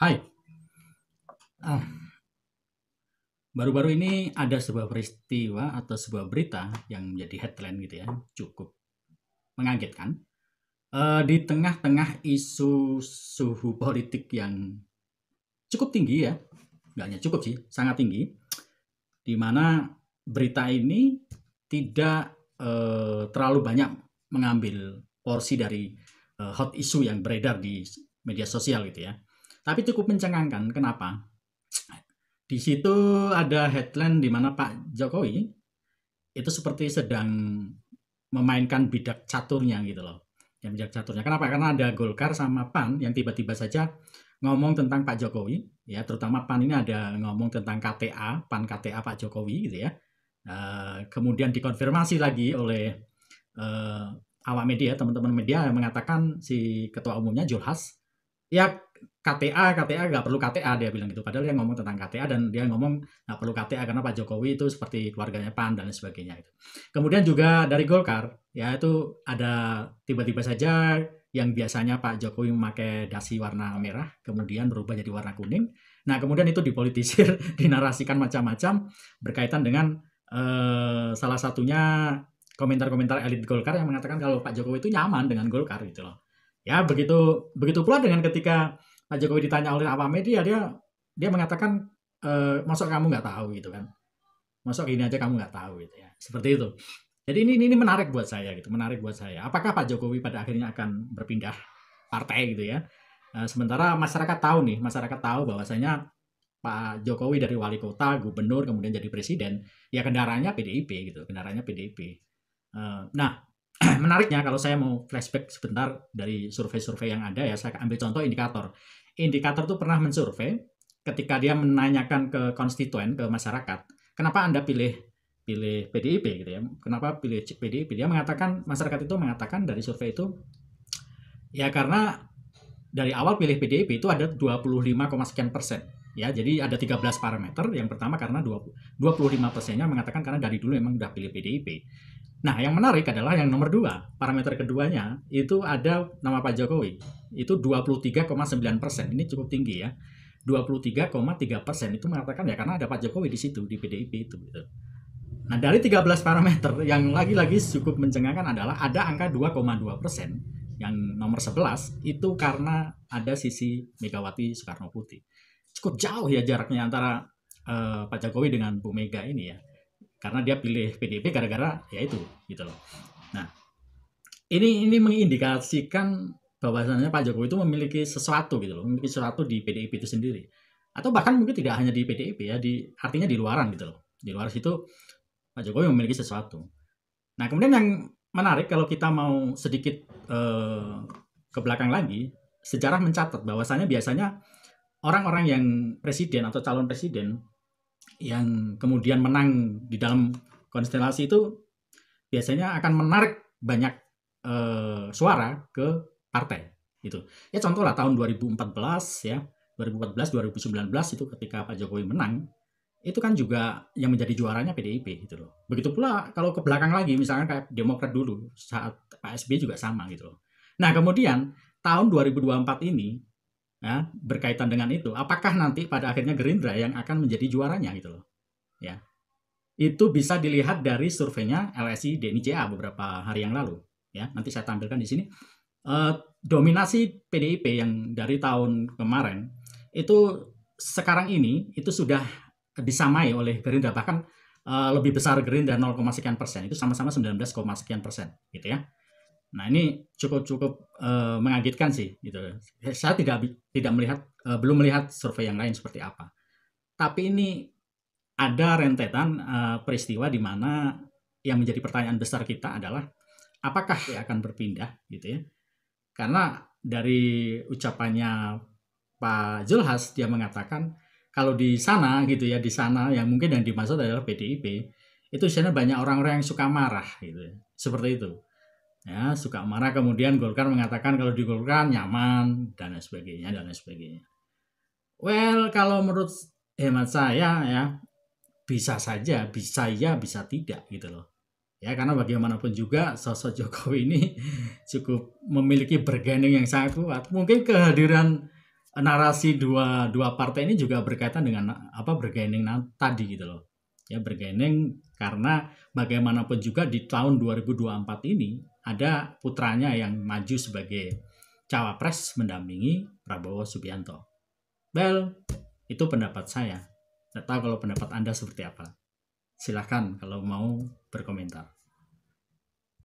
Hai, ah, baru-baru ini ada sebuah peristiwa atau sebuah berita yang menjadi headline gitu ya, cukup mengagetkan. Di tengah-tengah isu suhu politik yang cukup tinggi ya, nggak hanya cukup sih, sangat tinggi, di mana berita ini tidak terlalu banyak mengambil porsi dari hot issue yang beredar di media sosial gitu ya. Tapi cukup mencengangkan. Kenapa? Di situ ada headline di mana Pak Jokowi itu seperti sedang memainkan bidak caturnya gitu loh. Yang bidak caturnya. Kenapa? Karena ada Golkar sama PAN yang tiba-tiba saja ngomong tentang Pak Jokowi, ya terutama PAN ini ada ngomong tentang KTA, PAN KTA Pak Jokowi gitu ya. Kemudian dikonfirmasi lagi oleh uh, awak media, teman-teman media yang mengatakan si ketua umumnya Julhas, ya KTA nggak perlu KTA dia bilang gitu. Padahal dia ngomong tentang KTA dan dia ngomong nggak perlu KTA karena Pak Jokowi itu seperti keluarganya PAN dan sebagainya gitu. Kemudian juga dari Golkar ya itu ada tiba-tiba saja yang biasanya Pak Jokowi memakai dasi warna merah kemudian berubah jadi warna kuning. Nah kemudian itu dipolitisir, dinarasikan macam-macam berkaitan dengan salah satunya komentar-komentar elit Golkar yang mengatakan kalau Pak Jokowi itu nyaman dengan Golkar gitu loh. Ya begitu begitu pula dengan ketika Pak Jokowi ditanya oleh awak media, dia mengatakan, "Masa kamu nggak tahu?" gitu kan. "Masa gini aja kamu nggak tahu?" gitu ya. Seperti itu. Jadi ini menarik buat saya gitu, menarik buat saya. Apakah Pak Jokowi pada akhirnya akan berpindah partai gitu ya. Sementara masyarakat tahu nih, masyarakat tahu bahwasanya Pak Jokowi dari wali kota, gubernur, kemudian jadi presiden, ya kendaraannya PDIP gitu, kendaraannya PDIP. Nah, menariknya kalau saya mau flashback sebentar dari survei-survei yang ada ya, saya ambil contoh indikator. Indikator tuh pernah mensurvei ketika dia menanyakan ke konstituen, ke masyarakat, kenapa Anda pilih pilih PDIP gitu ya? Kenapa pilih PDIP? Dia mengatakan masyarakat itu mengatakan dari survei itu ya karena dari awal pilih PDIP itu ada 25, sekian persen. Ya, jadi ada 13 parameter. Yang pertama karena 25 persennya mengatakan karena dari dulu memang udah pilih PDIP. Nah, yang menarik adalah yang nomor dua, parameter keduanya itu ada nama Pak Jokowi. Itu 23,9%. Ini cukup tinggi ya. 23,3% itu mengatakan ya karena ada Pak Jokowi di situ di PDIP itu gitu. Nah, dari 13 parameter yang lagi-lagi cukup mencengangkan adalah ada angka 2,2% yang nomor 11 itu karena ada sisi Megawati Soekarno Putri. Cukup jauh ya jaraknya antara Pak Jokowi dengan Bu Mega ini ya. Karena dia pilih PDIP gara-gara ya itu gitu loh. Nah, ini mengindikasikan bahwasannya Pak Jokowi itu memiliki sesuatu gitu loh, memiliki sesuatu di PDIP itu sendiri. Atau bahkan mungkin tidak hanya di PDIP ya, artinya di luaran gitu loh. Di luar situ Pak Jokowi memiliki sesuatu. Nah, kemudian yang menarik kalau kita mau sedikit ke belakang lagi, sejarah mencatat bahwasannya biasanya orang-orang yang presiden atau calon presiden yang kemudian menang di dalam konstelasi itu biasanya akan menarik banyak suara ke partai gitu. Ya contoh lah tahun 2014 ya, 2014 2019 itu ketika Pak Jokowi menang itu kan juga yang menjadi juaranya PDIP gitu loh. Begitu pula kalau ke belakang lagi misalnya kayak Demokrat dulu saat Pak SBY juga sama gitu loh. Nah, kemudian tahun 2024 ini ya, berkaitan dengan itu, apakah nanti pada akhirnya Gerindra yang akan menjadi juaranya gitu loh. Ya. Itu bisa dilihat dari surveinya LSI Denny JA beberapa hari yang lalu. Ya, nanti saya tampilkan di sini. Dominasi PDIP yang dari tahun kemarin itu sekarang ini itu sudah disamai oleh Gerindra, bahkan lebih besar Gerindra 0, sekian persen, itu sama-sama 19, sekian persen gitu ya. Nah ini cukup mengagetkan sih gitu. Saya tidak melihat belum melihat survei yang lain seperti apa. Tapi ini ada rentetan peristiwa di mana yang menjadi pertanyaan besar kita adalah apakah dia akan berpindah gitu ya. Karena dari ucapannya Pak Zulhas dia mengatakan kalau di sana gitu ya, di sana yang mungkin yang dimaksud adalah PDIP, itu di sana banyak orang-orang yang suka marah gitu ya. Seperti itu. Ya, suka marah kemudian Golkar mengatakan kalau di Golkar nyaman dan lain sebagainya dan lain sebagainya. Well, kalau menurut hemat saya ya bisa saja, bisa ya, bisa tidak gitu loh. Ya, karena bagaimanapun juga sosok Jokowi ini cukup memiliki bargaining yang sangat kuat. Mungkin kehadiran narasi dua partai ini juga berkaitan dengan bergaining tadi gitu loh. Ya, bergaining karena bagaimanapun juga di tahun 2024 ini ada putranya yang maju sebagai cawapres mendampingi Prabowo Subianto. Well, itu pendapat saya. Nggak tahu kalau pendapat Anda seperti apa. Silahkan kalau mau berkomentar.